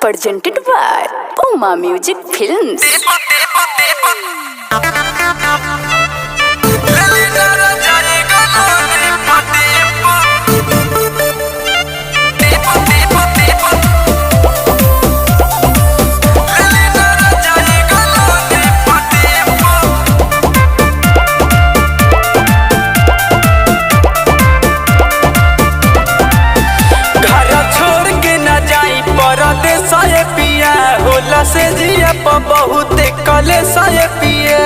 presented by Puma Music Films. से जिया बहुत कले साये पिए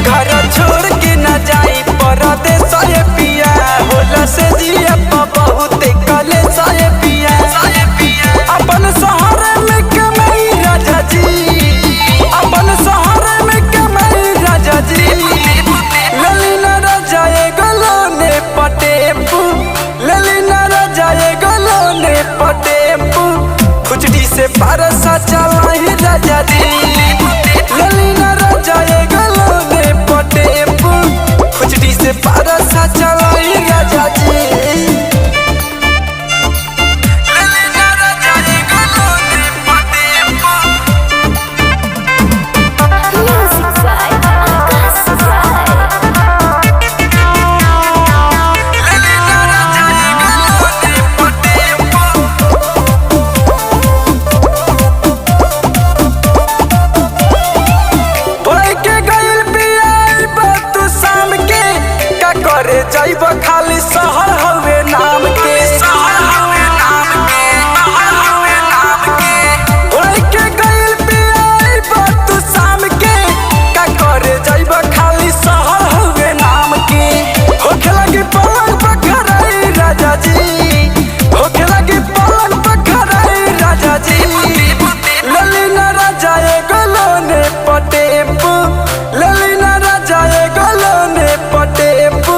घर छोड़ के न जाई परदेस पिया होला से जिया बहुत कले साये पिया अपन शहर में कमाई राजा जी अपन शहर में कमाई राजा जी ललिना राजा गलो ने पटेपू ललिना राजा गलो ने पटेपू खुजड़ी से पारसा चलाई राजा जी ललिना राजा गलो ने पटेपू खुजड़ी से पारसा चलाई राजा जी ललिना राजा गलो ने पटेपू Music by Akash Rai. ललिना राजा गलो ने पटेपू बोले के गइल बियाई तू शाम के का करे जाइब खाली शहर हवे नाम के बोले के गइल बियाई तू शाम के का करे जाइब खाली शहर हवे नाम के होखे लगी पलंग पर खड़ाई राजा जी होखे लगी पलंग पर खड़ाई राजा जी ललिना राजा गलो ने पटेपू ललिना राजा गलो ने पटेपू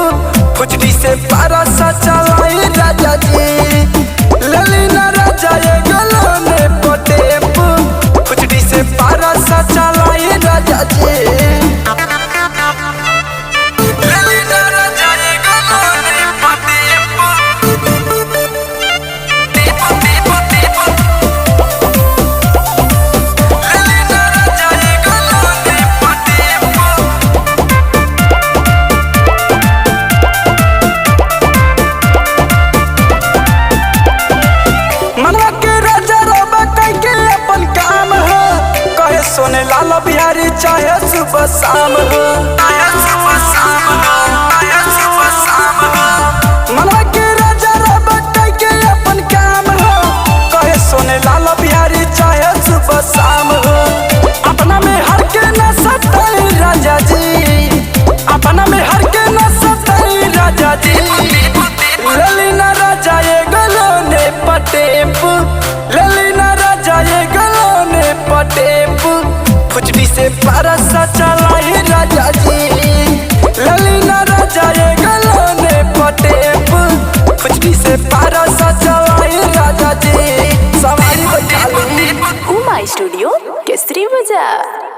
खुजड़ी से पारसा चलाई राजा जी ललिना राजा गलो ने पटेपू खुजड़ी से पारसा चलाई राजा जी ललिना राजा गलो ने पटेपू ललिना राजा गलो ने पटेपू मनवा के राजा रोबा कह के अपन काम है कहे सोने लाल बिहारी चाहे सुबह शाम हो मनवा के राजा रोबा कह के अपन काम है कहे सोने लाल बिहारी चाहे सुबह शाम हो अपना में हर के न सताई राजा जी अपना में हर के न सताई राजा जी ललिना राजा गलो ने पटेपू ललिना राजा गलो ने पटेपू खुजड़ी से पारसा चलाई राजा जी ललिना राजा गलो ने पटेपू खुजड़ी से पारसा चलाई राजा जी सवारी बैठा लो Puma Studio, Kesri Bazaar.